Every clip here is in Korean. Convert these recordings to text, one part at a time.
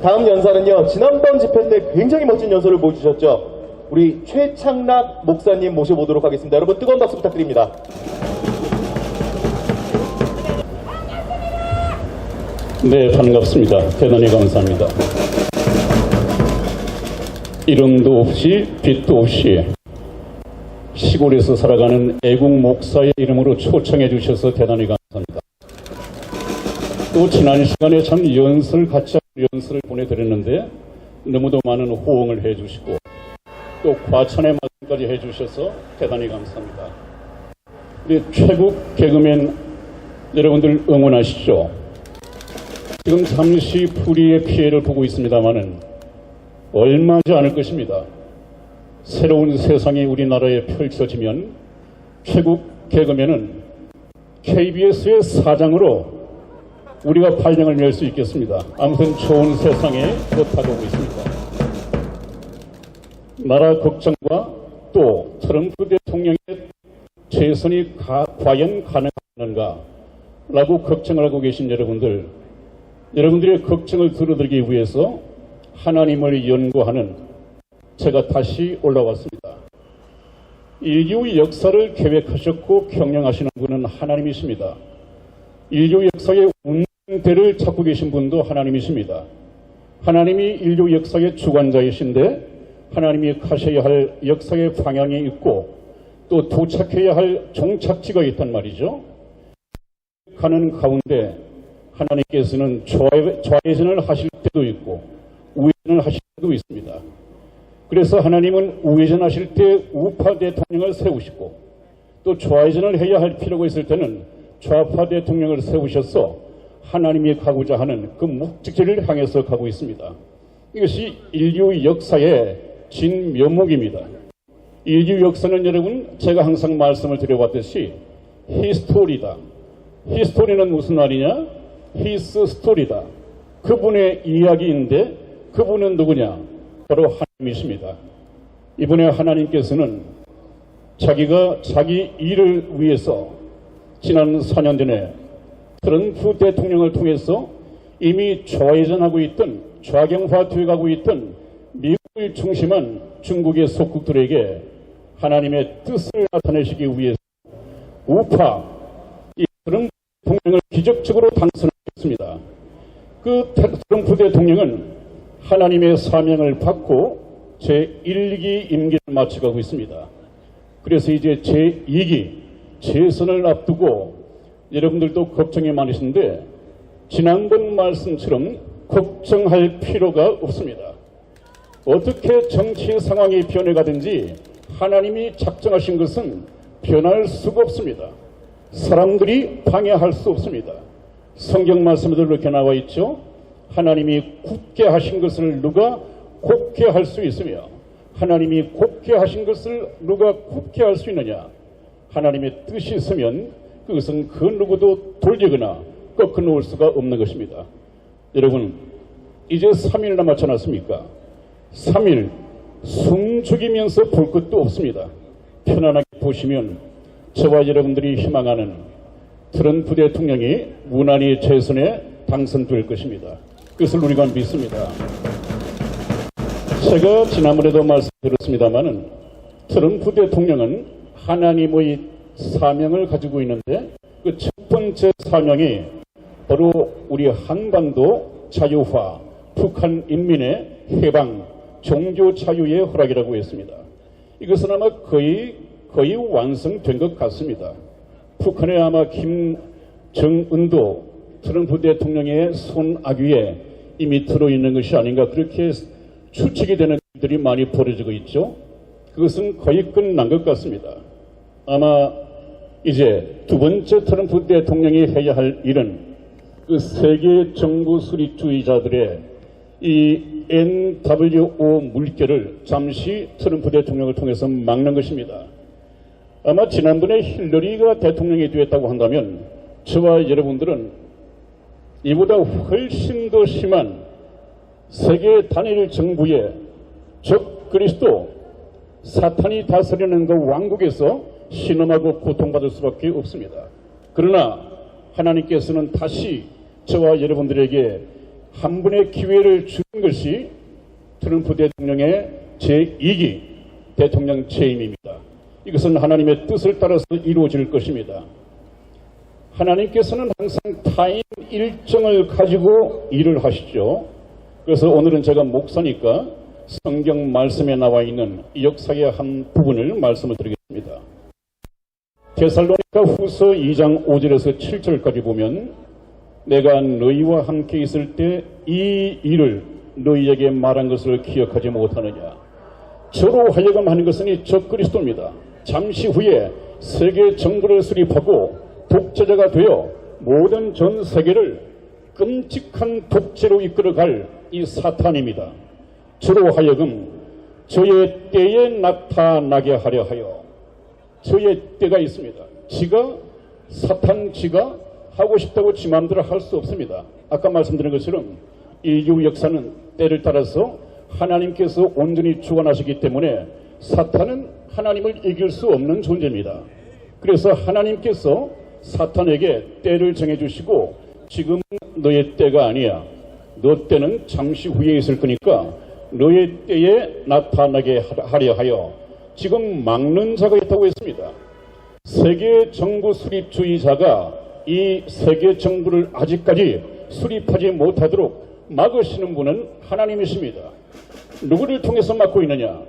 다음 연사는요, 지난번 집회 때 굉장히 멋진 연설을 보여주셨죠. 우리 최창락 목사님 모셔보도록 하겠습니다. 여러분 뜨거운 박수 부탁드립니다. 네, 반갑습니다. 대단히 감사합니다. 이름도 없이 빛도 없이 시골에서 살아가는 애국 목사의 이름으로 초청해 주셔서 대단히 감사합니다. 또 지난 시간에 참 같이 연설을 보내드렸는데 너무도 많은 호응을 해 주시고 또 과찬의 말씀까지 해 주셔서 대단히 감사합니다. 우리 최국 개그맨 여러분들 응원하시죠. 지금 잠시 불의의 피해를 보고 있습니다마는 얼마지 않을 것입니다. 새로운 세상이 우리나라에 펼쳐지면 최국 개그맨은 KBS의 사장으로 우리가 발령을 낼 수 있겠습니다. 아무튼 좋은 세상에 곧 다가오고 있습니다. 나라 걱정과 또 트럼프 대통령의 재선이 과연 가능한가 라고 걱정을 하고 계신 여러분들의 걱정을 들어드리기 위해서 하나님을 연구하는 제가 다시 올라왔습니다. 인류 역사를 계획하셨고 경영하시는 분은 하나님이십니다. 인류 역사의 운대를 찾고 계신 분도 하나님이십니다. 하나님이 인류 역사의 주관자이신데 하나님이 가셔야 할 역사의 방향이 있고 또 도착해야 할 종착지가 있단 말이죠. 가는 가운데 하나님께서는 좌회전을 하실 때도 있고 우회전을 하실 때도 있습니다. 그래서 하나님은 우회전하실 때 우파 대통령을 세우시고 또 좌회전을 해야 할 필요가 있을 때는 좌파 대통령을 세우셔서 하나님이 가고자 하는 그 목적지를 향해서 가고 있습니다. 이것이 인류 역사의 진면목입니다. 인류 역사는 여러분 제가 항상 말씀을 드려왔듯이 히스토리다. 히스토리는 무슨 말이냐? 히스 스토리다. 그분의 이야기인데 그분은 누구냐? 바로 하나님이십니다. 이번에 하나님께서는 자기가 자기 일을 위해서 지난 4년 전에 트럼프 대통령을 통해서 이미 좌회전하고 있던 좌경화되어 가고 있던 미국을 중심한 중국의 속국들에게 하나님의 뜻을 나타내시기 위해서 우파 이 트럼프 대통령을 기적적으로 당선했습니다. 그 트럼프 대통령은 하나님의 사명을 받고 제1기 임기를 마쳐가고 있습니다. 그래서 이제 제2기 재선을 앞두고 여러분들도 걱정이 많으신데 지난번 말씀처럼 걱정할 필요가 없습니다. 어떻게 정치 상황이 변해가든지 하나님이 작정하신 것은 변할 수가 없습니다. 사람들이 방해할 수 없습니다. 성경 말씀에도 이렇게 나와 있죠. 하나님이 굳게 하신 것을 누가 곱게 할 수 있으며 하나님이 곱게 하신 것을 누가 굽게 할 수 있느냐. 하나님의 뜻이 있으면 그것은 그 누구도 돌리거나 꺾어 놓을 수가 없는 것입니다. 여러분 이제 3일 남았지 않았습니까? 3일 숨 죽이면서 볼 것도 없습니다. 편안하게 보시면 저와 여러분들이 희망하는 트럼프 대통령이 무난히 재선에 당선될 것입니다. 그것을 우리가 믿습니다. 제가 지난번에도 말씀드렸습니다마는 트럼프 대통령은 하나님의 사명을 가지고 있는데 그 첫 번째 사명이 바로 우리 한반도 자유화, 북한 인민의 해방, 종교 자유의 허락이라고 했습니다. 이것은 아마 거의 완성된 것 같습니다. 북한에 아마 김정은도 트럼프 대통령의 손아귀에 이미 들어있는 것이 아닌가 그렇게 추측이 되는 일들이 많이 벌어지고 있죠. 그것은 거의 끝난 것 같습니다. 아마 이제 두 번째 트럼프 대통령이 해야 할 일은 그 세계 정부 수립주의자들의 이 NWO 물결을 잠시 트럼프 대통령을 통해서 막는 것입니다. 아마 지난번에 힐러리가 대통령이 되었다고 한다면 저와 여러분들은 이보다 훨씬 더 심한 세계 단일 정부의 적 그리스도 사탄이 다스리는 그 왕국에서 신음하고 고통받을 수밖에 없습니다. 그러나 하나님께서는 다시 저와 여러분들에게 한 번의 기회를 주는 것이 트럼프 대통령의 제2기 대통령 취임입니다. 이것은 하나님의 뜻을 따라서 이루어질 것입니다. 하나님께서는 항상 타임 일정을 가지고 일을 하시죠. 그래서 오늘은 제가 목사니까 성경 말씀에 나와 있는 역사의 한 부분을 말씀을 드리겠습니다. 데살로니가 후서 2장 5절에서 7절까지 보면 내가 너희와 함께 있을 때 이 일을 너희에게 말한 것을 기억하지 못하느냐. 저로 하여금 하는 것은 이 적그리스도입니다. 잠시 후에 세계 정부를 수립하고 독재자가 되어 모든 전 세계를 끔찍한 독재로 이끌어갈 이 사탄입니다. 저로 하여금 저의 때에 나타나게 하려 하여 저의 때가 있습니다. 사탄 지가 하고 싶다고 지 마음대로 할 수 없습니다. 아까 말씀드린 것처럼 인류 역사는 때를 따라서 하나님께서 온전히 주관하시기 때문에 사탄은 하나님을 이길 수 없는 존재입니다. 그래서 하나님께서 사탄에게 때를 정해주시고 지금은 너의 때가 아니야. 너 때는 잠시 후에 있을 거니까 너의 때에 나타나게 하려 하여 지금 막는 자가 있다고 했습니다. 세계 정부 수립주의자가 이 세계 정부를 아직까지 수립하지 못하도록 막으시는 분은 하나님이십니다. 누구를 통해서 막고 있느냐?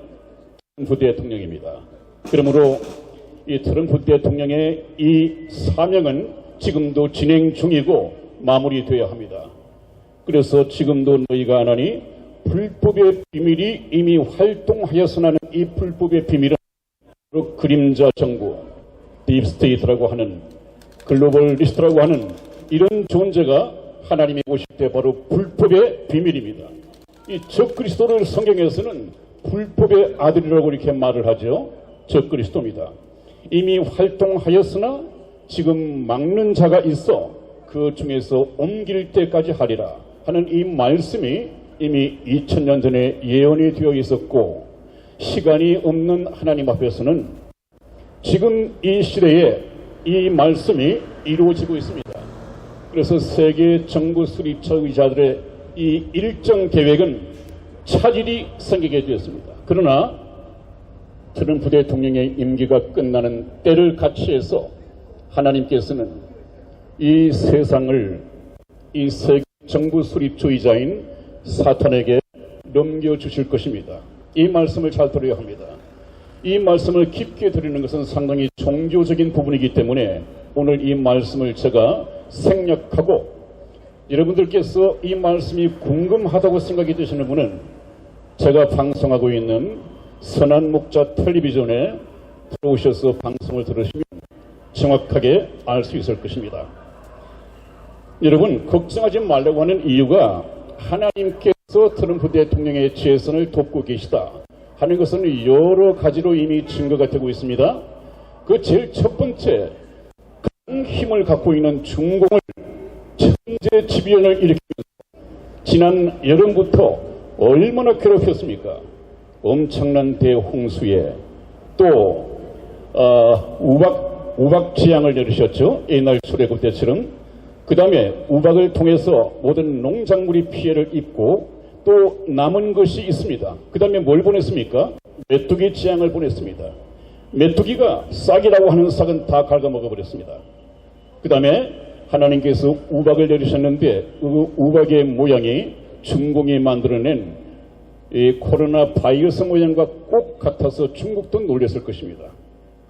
트럼프 대통령입니다. 그러므로 이 트럼프 대통령의 이 사명은 지금도 진행 중이고 마무리되어야 합니다. 그래서 지금도 너희가 안 하니 불법의 비밀이 이미 활동하여서나는 이 불법의 비밀은 바로 그림자 정부, 딥스테이트라고 하는 글로벌리스트라고 하는 이런 존재가 하나님이 오실 때 바로 불법의 비밀입니다. 이 적그리스도를 성경에서는 불법의 아들이라고 이렇게 말을 하죠. 적그리스도입니다. 이미 활동하였으나 지금 막는 자가 있어 그 중에서 옮길 때까지 하리라 하는 이 말씀이 이미 2000년 전에 예언이 되어 있었고 시간이 없는 하나님 앞에서는 지금 이 시대에 이 말씀이 이루어지고 있습니다. 그래서 세계 정부 수립처 의자들의 이 일정 계획은 차질이 생기게 되었습니다. 그러나 트럼프 대통령의 임기가 끝나는 때를 같이해서 하나님께서는 이 세상을 이 세계 정부 수립주의자인 사탄에게 넘겨주실 것입니다. 이 말씀을 잘 들어야 합니다. 이 말씀을 깊게 들으는 것은 상당히 종교적인 부분이기 때문에 오늘 이 말씀을 제가 생략하고 여러분들께서 이 말씀이 궁금하다고 생각이 드시는 분은 제가 방송하고 있는 선한 목자 텔레비전에 들어오셔서 방송을 들으시면 정확하게 알 수 있을 것입니다. 여러분 걱정하지 말라고 하는 이유가 하나님께서 트럼프 대통령의 재선을 돕고 계시다 하는 것은 여러 가지로 이미 증거가 되고 있습니다. 그 제일 첫 번째 큰 힘을 갖고 있는 중공을 천재지변을 일으키면서 지난 여름부터 얼마나 괴롭혔습니까? 엄청난 대홍수에 또 우박지향을 내리셨죠. 옛날 출애굽 때처럼. 그 다음에 우박을 통해서 모든 농작물이 피해를 입고 또 남은 것이 있습니다. 그 다음에 뭘 보냈습니까? 메뚜기 지향을 보냈습니다. 메뚜기가 싹이라고 하는 싹은 다 갉아먹어버렸습니다. 그 다음에 하나님께서 우박을 내리셨는데 그 우박의 모양이 중공이 만들어낸 이 코로나 바이러스 모양과 꼭 같아서 중국도 놀랐을 것입니다.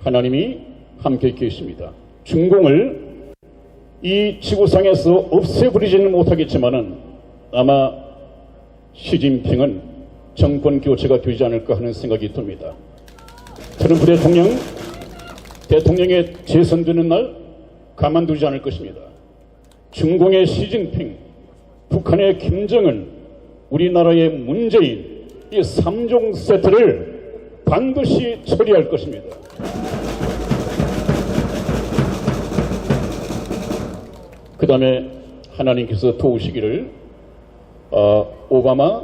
하나님이 함께 계십니다. 중공을 이 지구상에서 없애버리지는 못하겠지만은 아마 시진핑은 정권 교체가 되지 않을까 하는 생각이 듭니다. 트럼프 대통령의 재선되는 날 가만두지 않을 것입니다. 중공의 시진핑, 북한의 김정은, 우리나라의 문재인 이 3종 세트를 반드시 처리할 것입니다. 그 다음에 하나님께서 도우시기를 오바마,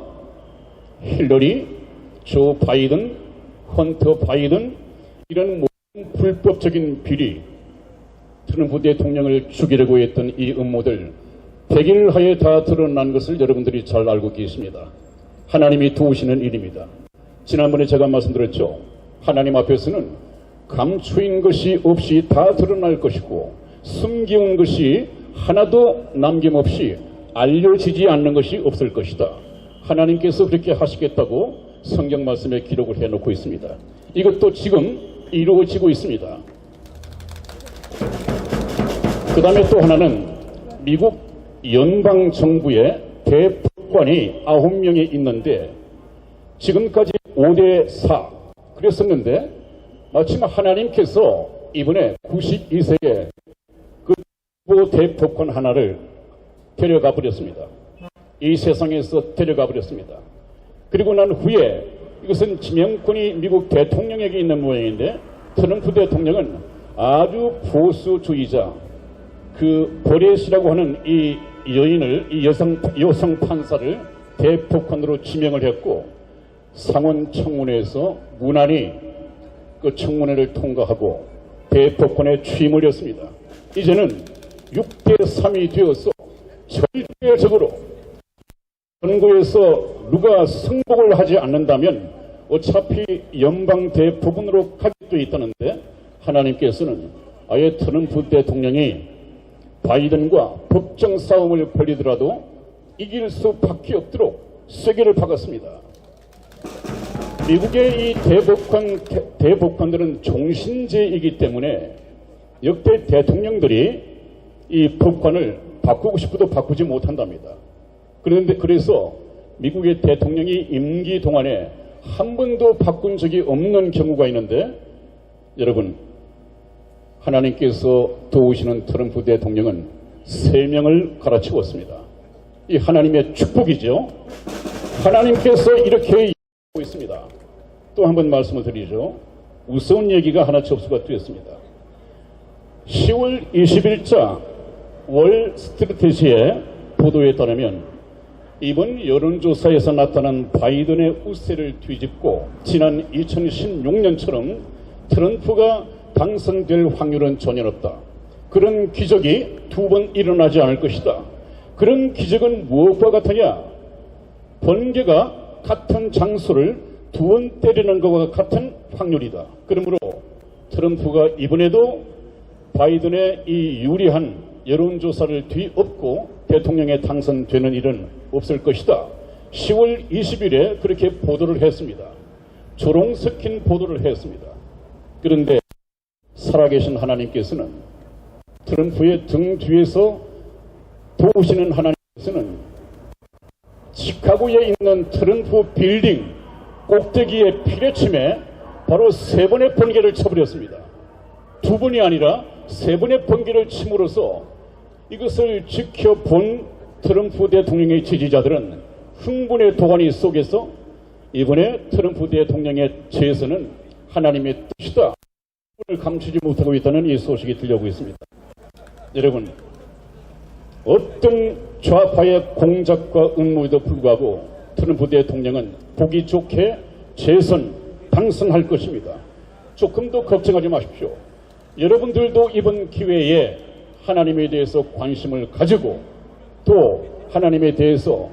힐러리, 조 바이든, 헌터 바이든 이런 모든 불법적인 비리 트럼프 대통령을 죽이려고 했던 이 음모들 100일 하에 다 드러난 것을 여러분들이 잘 알고 계십니다. 하나님이 도우시는 일입니다. 지난번에 제가 말씀드렸죠. 하나님 앞에서는 감추인 것이 없이 다 드러날 것이고 숨겨온 것이 하나도 남김없이 알려지지 않는 것이 없을 것이다. 하나님께서 그렇게 하시겠다고 성경 말씀에 기록을 해놓고 있습니다. 이것도 지금 이루어지고 있습니다. 그 다음에 또 하나는 미국 연방정부의 대법관이 9명이 있는데 지금까지 5대4 그랬었는데 마침 하나님께서 이번에 92세의 그 대법관 하나를 데려가 버렸습니다. 이 세상에서 데려가 버렸습니다. 그리고 난 후에 이것은 지명권이 미국 대통령에게 있는 모양인데 트럼프 대통령은 아주 보수주의자 그 버렛이라고 하는 이 여인을 이 여성 판사를 대법관으로 지명을 했고 상원 청문회에서 무난히 그 청문회를 통과하고 대법관에 취임을 했습니다. 이제는 6대3이 되어서 절대적으로 선거에서 누가 승복을 하지 않는다면 어차피 연방 대법원으로 가게 돼 있다는데 하나님께서는 아예 트럼프 대통령이 바이든과 법정 싸움을 벌이더라도 이길 수밖에 없도록 쐐기를 박았습니다. 미국의 이 대법관들은 종신제이기 때문에 역대 대통령들이 이 법관을 바꾸고 싶어도 바꾸지 못한답니다. 그런데 그래서 미국의 대통령이 임기 동안에 한 번도 바꾼 적이 없는 경우가 있는데 여러분 하나님께서 도우시는 트럼프 대통령은 3명을 갈아치웠습니다. 이 하나님의 축복이죠. 하나님께서 이렇게 하고 있습니다. 또 한 번 말씀을 드리죠. 우스운 얘기가 하나 접수가 되었습니다. 10월 20일자 월스트리트지의 보도에 따르면 이번 여론조사에서 나타난 바이든의 우세를 뒤집고 지난 2016년처럼 트럼프가 당선될 확률은 전혀 없다. 그런 기적이 2번 일어나지 않을 것이다. 그런 기적은 무엇과 같으냐? 번개가 같은 장소를 2번 때리는 것과 같은 확률이다. 그러므로 트럼프가 이번에도 바이든의 이 유리한 여론조사를 뒤엎고 대통령에 당선되는 일은 없을 것이다. 10월 20일에 그렇게 보도를 했습니다. 조롱 섞인 보도를 했습니다. 그런데 살아계신 하나님께서는 트럼프의 등 뒤에서 도우시는 하나님께서는 시카고에 있는 트럼프 빌딩 꼭대기의 피뢰침에 바로 3번의 번개를 쳐버렸습니다. 2번이 아니라 3번의 번개를 침으로써 이것을 지켜본 트럼프 대통령의 지지자들은 흥분의 도가니 속에서 이번에 트럼프 대통령의 재선은 하나님의 뜻이다. 을 감추지 못하고 있다는 이 소식이 들려오고 있습니다. 여러분, 어떤 좌파의 공작과 음모에도 불구하고 트럼프 대통령은 보기 좋게 재선, 당선할 것입니다. 조금도 걱정하지 마십시오. 여러분들도 이번 기회에 하나님에 대해서 관심을 가지고 또 하나님에 대해서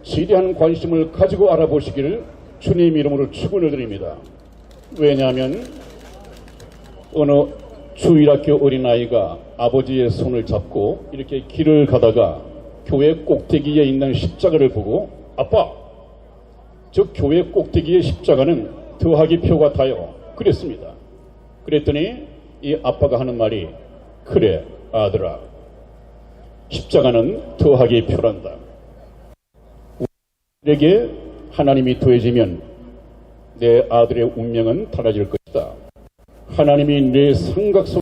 지대한 관심을 가지고 알아보시기를 주님 이름으로 축원을 드립니다. 왜냐하면 어느 주일학교 어린아이가 아버지의 손을 잡고 이렇게 길을 가다가 교회 꼭대기에 있는 십자가를 보고 아빠, 저 교회 꼭대기의 십자가는 더하기 표 같아요. 그랬습니다. 그랬더니 이 아빠가 하는 말이 그래 아들아, 십자가는 더하기 표란다. 우리에게 하나님이 더해지면 내 아들의 운명은 달라질 것이다. 하나님이 내 생각 속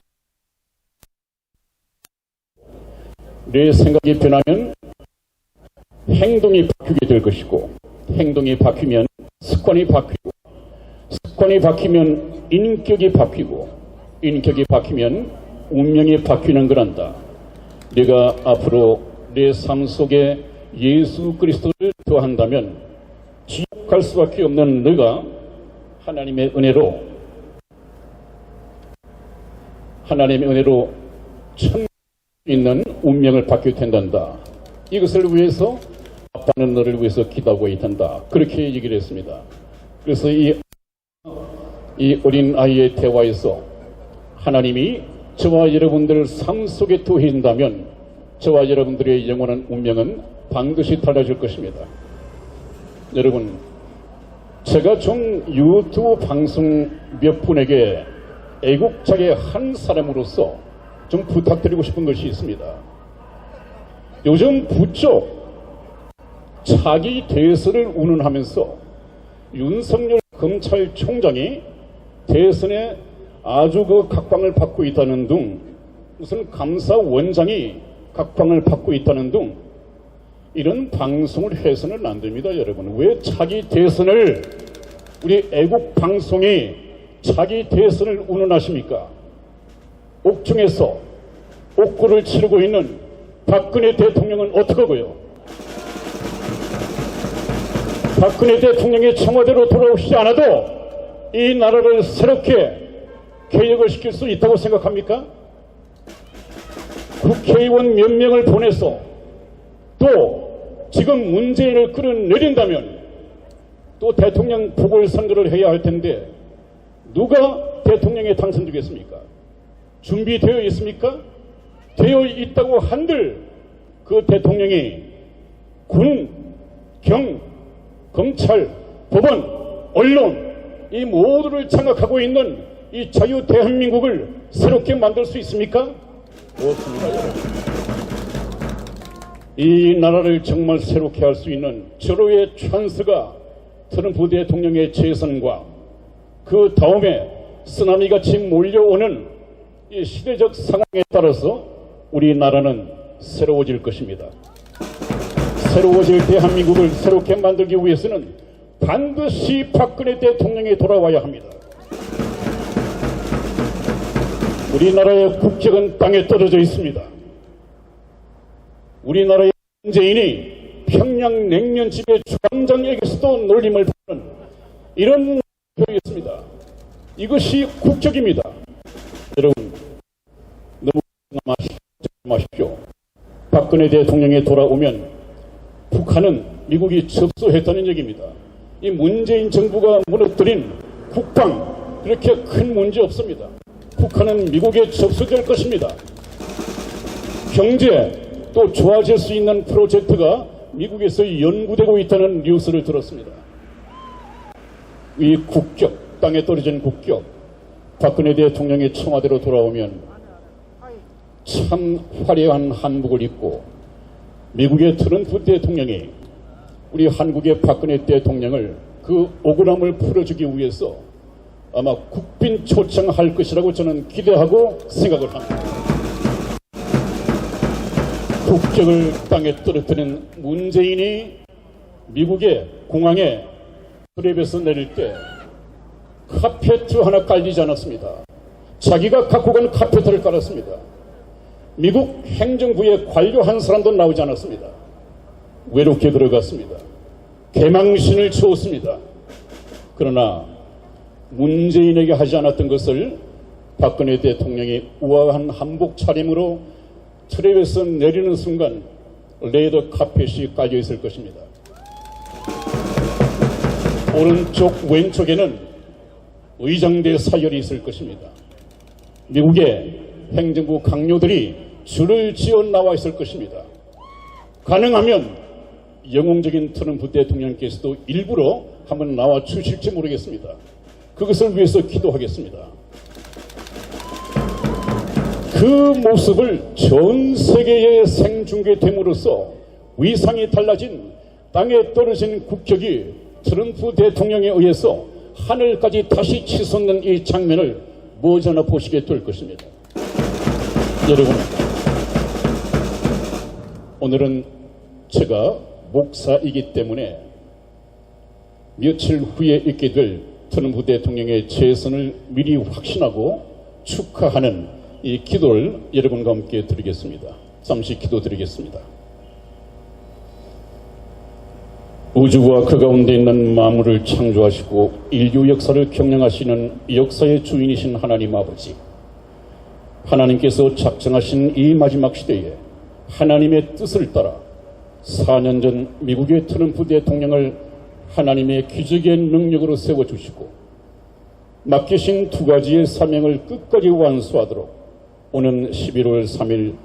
내 생각이 변하면 행동이 바뀌게 될 것이고 행동이 바뀌면 습관이 바뀌고 습관이 바뀌면 인격이 바뀌고 인격이 바뀌면 운명이 바뀌는 거란다. 내가 앞으로 내 삶 속에 예수 그리스도를 더한다면 지옥 갈 수밖에 없는 너가 하나님의 은혜로 천국에 있는 운명을 받게 된단다. 이것을 위해서 아빠는 너를 위해서 기도하고 있단다. 그렇게 얘기를 했습니다. 그래서 이 어린 아이의 대화에서 하나님이 저와 여러분들 삶 속에 투인다면 저와 여러분들의 영원한 운명은 반드시 달라질 것입니다. 여러분, 제가 좀 유튜브 방송 몇 분에게 애국자의 한 사람으로서 좀 부탁드리고 싶은 것이 있습니다. 요즘 부쩍 자기 대선을 운운하면서 윤석열 검찰총장이 대선에 아주 각광을 받고 있다는 등, 무슨 감사원장이 각광을 받고 있다는 등 이런 방송을 해서는 안 됩니다. 여러분, 왜 자기 대선을, 우리 애국 방송이 자기 대선을 운운하십니까? 옥중에서 옥고를 치르고 있는 박근혜 대통령은 어떡하고요? 박근혜 대통령이 청와대로 돌아오시지 않아도 이 나라를 새롭게 개혁을 시킬 수 있다고 생각합니까? 국회의원 몇 명을 보내서 또 지금 문재인을 끌어내린다면 또 대통령 보궐선거를 해야 할 텐데 누가 대통령에 당선되겠습니까? 준비되어 있습니까? 되어 있다고 한들 그 대통령이 군, 경, 검찰, 법원, 언론 이 모두를 장악하고 있는 이 자유 대한민국을 새롭게 만들 수 있습니까? 없습니다. 이 나라를 정말 새롭게 할 수 있는 절호의 찬스가 트럼프 대통령의 재선과 그 다음에 쓰나미같이 몰려오는 이 시대적 상황에 따라서 우리나라는 새로워질 것입니다. 새로워질 대한민국을 새롭게 만들기 위해서는 반드시 박근혜 대통령이 돌아와야 합니다. 우리나라의 국격은 땅에 떨어져 있습니다. 우리나라의 문재인이 평양 냉면집의 주방장에게서도 놀림을 받는 이런 표현이 있습니다. 이것이 국격입니다. 여러분, 너무 마십시오. 박근혜 대통령이 돌아오면 북한은 미국이 접수했다는 얘기입니다. 이 문재인 정부가 무너뜨린 국방, 그렇게 큰 문제 없습니다. 북한은 미국에 접수될 것입니다. 경제 또 좋아질 수 있는 프로젝트가 미국에서 연구되고 있다는 뉴스를 들었습니다. 이 국격, 땅에 떨어진 국격, 박근혜 대통령이 청와대로 돌아오면 참 화려한 한복을 입고 미국의 트럼프 대통령이 우리 한국의 박근혜 대통령을 그 억울함을 풀어주기 위해서 아마 국빈 초청할 것이라고 저는 기대하고 생각을 합니다. 국격을 땅에 떨어뜨린 문재인이 미국의 공항에 트랩에서 내릴 때 카페트 하나 깔리지 않았습니다. 자기가 갖고 간 카페트를 깔았습니다. 미국 행정부의 관료 한 사람도 나오지 않았습니다. 외롭게 들어갔습니다. 개망신을 주었습니다. 그러나 문재인에게 하지 않았던 것을 박근혜 대통령이 우아한 한복 차림으로 트랩에서 내리는 순간 레드 카펫이 깔려 있을 것입니다. 오른쪽 왼쪽에는 의장대 사열이 있을 것입니다. 미국의 행정부 강요들이 줄을 지어 나와 있을 것입니다. 가능하면 영웅적인 트럼프 대통령께서도 일부러 한번 나와 주실지 모르겠습니다. 그것을 위해서 기도하겠습니다. 그 모습을 전 세계에 생중계됨으로써 위상이 달라진 땅에 떨어진 국격이 트럼프 대통령에 의해서 하늘까지 다시 치솟는 이 장면을 머지않아 보시게 될 것입니다. 여러분, 오늘은 제가 목사이기 때문에 며칠 후에 있게 될 트럼프 대통령의 재선을 미리 확신하고 축하하는 이 기도를 여러분과 함께 드리겠습니다. 잠시 기도드리겠습니다. 우주와 그 가운데 있는 만물을 창조하시고 인류 역사를 경영하시는 역사의 주인이신 하나님 아버지, 하나님께서 작정하신 이 마지막 시대에 하나님의 뜻을 따라 4년 전 미국의 트럼프 대통령을 하나님의 기적의 능력으로 세워주시고 맡기신 두 가지의 사명을 끝까지 완수하도록 오는 11월 3일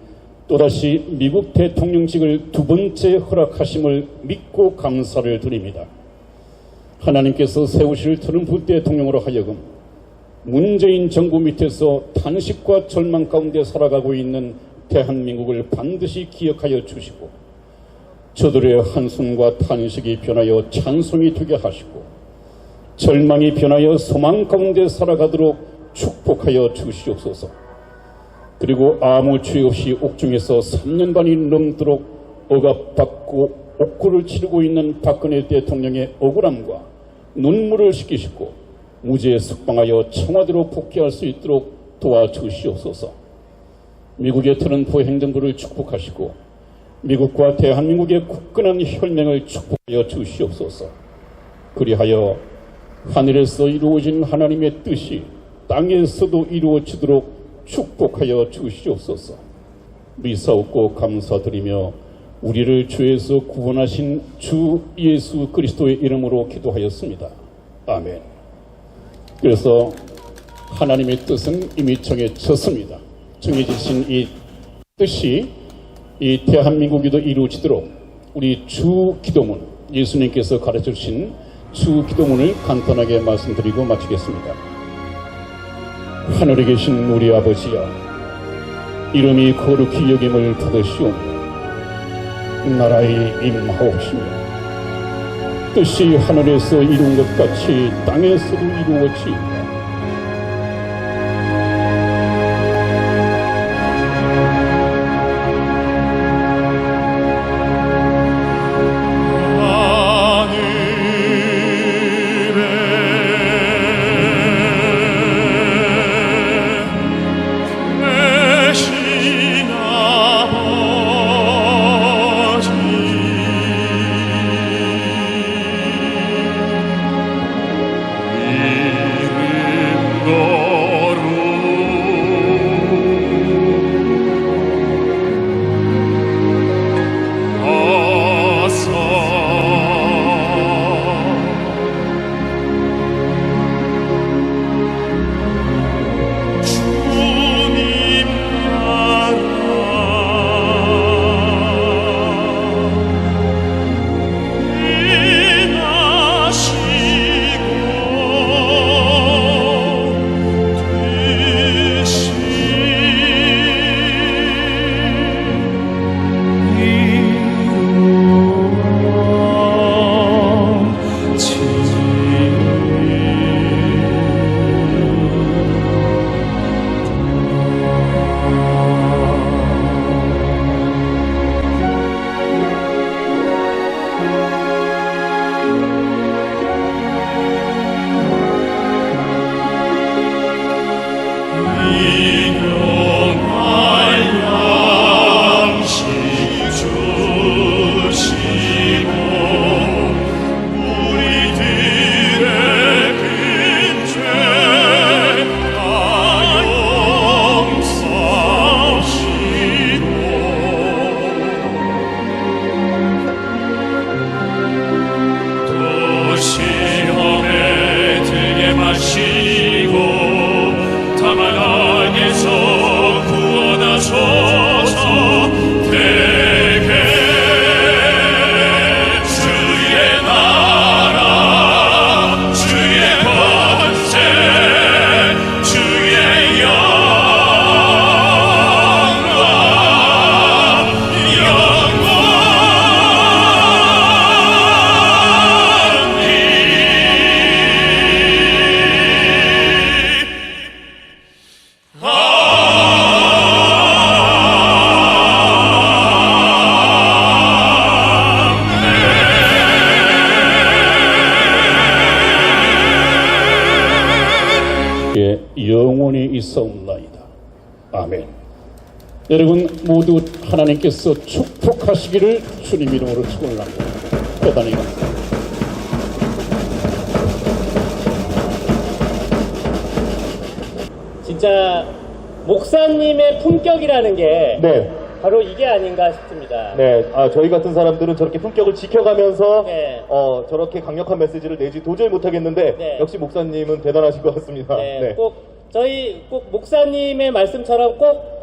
또다시 미국 대통령직을 두 번째 허락하심을 믿고 감사를 드립니다. 하나님께서 세우실 트럼프 대통령으로 하여금 문재인 정부 밑에서 탄식과 절망 가운데 살아가고 있는 대한민국을 반드시 기억하여 주시고 저들의 한숨과 탄식이 변하여 찬송이 되게 하시고 절망이 변하여 소망 가운데 살아가도록 축복하여 주시옵소서. 그리고 아무 죄 없이 옥중에서 3년 반이 넘도록 억압받고 옥구를 치르고 있는 박근혜 대통령의 억울함과 눈물을 식히시고 무죄 석방하여 청와대로 복귀할 수 있도록 도와주시옵소서. 미국의 트럼프 행정부를 축복하시고 미국과 대한민국의 굳건한 혈맹을 축복하여 주시옵소서. 그리하여 하늘에서 이루어진 하나님의 뜻이 땅에서도 이루어지도록 축복하여 주시옵소서. 미사옵고 감사드리며 우리를 죄에서 구원하신 주 예수 그리스도의 이름으로 기도하였습니다. 아멘. 그래서 하나님의 뜻은 이미 정해졌습니다. 정해지신 이 뜻이 이 대한민국에도 이루어지도록 우리 주 기도문, 예수님께서 가르쳐 주신 주 기도문을 간단하게 말씀드리고 마치겠습니다. 하늘에 계신 우리 아버지여, 이름이 거룩히 여김을 받으시오며 나라의 임하옵시며 뜻이 하늘에서 이룬 것 같이 땅에서도 이루어지이다. 영원히 있사옵나이다. 아멘. 여러분 모두 하나님께서 축복하시기를 주님 이름으로 축원합니다. 대단히 감사합니다. 진짜 목사님의 품격이라는 게 네. 바로 이게 아닌가 싶습니다. 네, 저희 같은 사람들은 저렇게 품격을 지켜가면서 네. 저렇게 강력한 메시지를 내지 도저히 못하겠는데 네. 역시 목사님은 대단하신 것 같습니다. 네, 꼭 목사님의 말씀처럼 꼭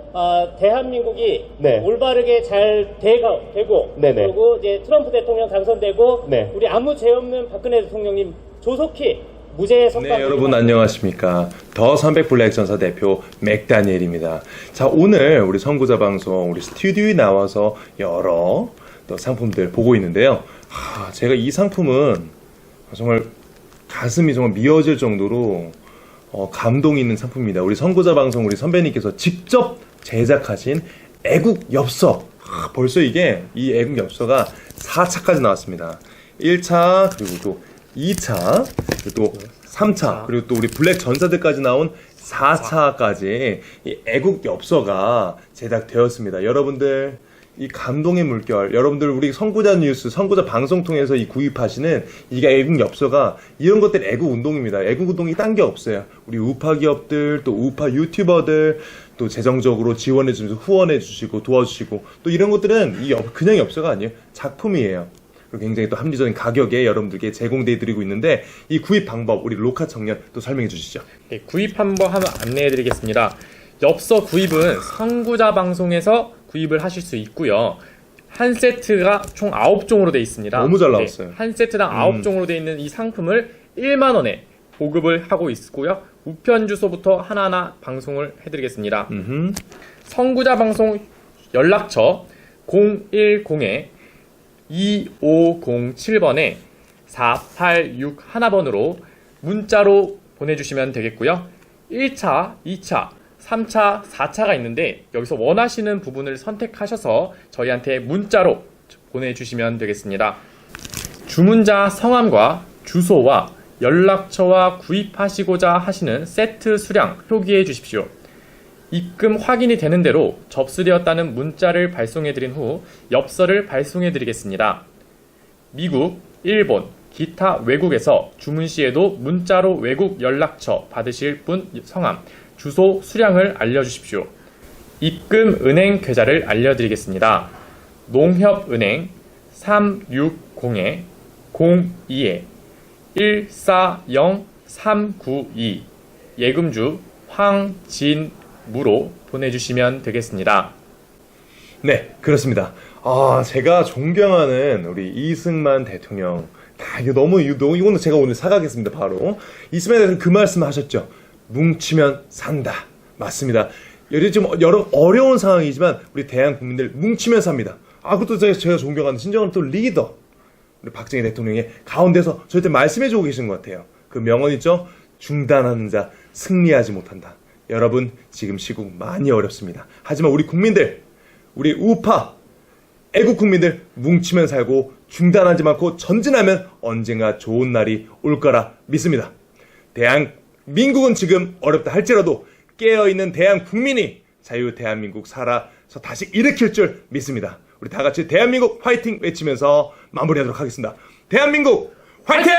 대한민국이 네. 올바르게 잘 되고 네네. 그리고 이제 트럼프 대통령 당선되고 네. 우리 아무 죄 없는 박근혜 대통령님 조속히 무죄 석방. 네, 여러분 안녕하십니까. 더 300블랙 전사 대표 맥다니엘입니다. 자, 오늘 우리 선구자 방송 우리 스튜디오에 나와서 여러 또 상품들 보고 있는데요. 제가 이 상품은 정말 가슴이 정말 미어질 정도로 감동 있는 상품입니다. 우리 선구자 방송 우리 선배님께서 직접 제작하신 애국 엽서. 벌써 이 애국 엽서가 4차까지 나왔습니다. 1차, 그리고 또 2차, 그리고 또 3차, 그리고 또 우리 블랙 전사들까지 나온 4차까지 이 애국 엽서가 제작되었습니다. 여러분들, 이 감동의 물결, 여러분들 우리 선구자 뉴스, 선구자 방송 통해서 이 구입하시는 이게 애국 엽서가 이런 것들이 애국 운동입니다. 애국 운동이 딴 게 없어요. 우리 우파 기업들, 또 우파 유튜버들, 또 재정적으로 지원해 주시고 후원해 주시고 도와주시고 또 이런 것들은 그냥 엽서가 아니에요. 작품이에요. 그리고 굉장히 또 합리적인 가격에 여러분들께 제공돼 드리고 있는데 이 구입 방법 우리 로카 청년 또 설명해 주시죠. 네, 구입 한번 안내해 드리겠습니다. 엽서 구입은 선구자 방송에서 구입을 하실 수 있고요. 한 세트가 총 9종으로 되어 있습니다. 너무 잘 나왔어요. 한 세트당 9종으로 되어 있는 이 상품을 1만 원에 보급을 하고 있고요. 우편 주소부터 하나하나 방송을 해드리겠습니다. 선구자 방송 연락처 010-2507번에 4861번으로 문자로 보내주시면 되겠고요. 1차, 2차, 3차, 4차가 있는데 여기서 원하시는 부분을 선택하셔서 저희한테 문자로 보내주시면 되겠습니다. 주문자 성함과 주소와 연락처와 구입하시고자 하시는 세트 수량 표기해 주십시오. 입금 확인이 되는 대로 접수되었다는 문자를 발송해 드린 후 엽서를 발송해 드리겠습니다. 미국, 일본, 기타 외국에서 주문 시에도 문자로 외국 연락처 받으실 분 성함, 주소, 수량을 알려주십시오. 입금 은행 계좌를 알려드리겠습니다. 농협은행 360-02-140392 예금주 황진무로 보내주시면 되겠습니다. 네, 그렇습니다. 제가 존경하는 우리 이승만 대통령. 이거는 제가 오늘 사가겠습니다, 바로. 이승만 대통령 그 말씀 하셨죠. 뭉치면 산다. 맞습니다. 지금 여러 어려운 상황이지만 우리 대한 국민들 뭉치면 삽니다. 그것도 제가 존경하는 진정한 또 리더. 우리 박정희 대통령의 가운데서 저한테 말씀해주고 계신 것 같아요. 그 명언 있죠? 중단하는 자 승리하지 못한다. 여러분, 지금 시국 많이 어렵습니다. 하지만 우리 국민들, 우리 우파, 애국 국민들 뭉치면 살고 중단하지 않고 전진하면 언젠가 좋은 날이 올 거라 믿습니다. 대한민국은 지금 어렵다 할지라도 깨어있는 대한국민이 자유 대한민국 살아서 다시 일으킬 줄 믿습니다. 우리 다 같이 대한민국 화이팅 외치면서 마무리하도록 하겠습니다. 대한민국 화이팅!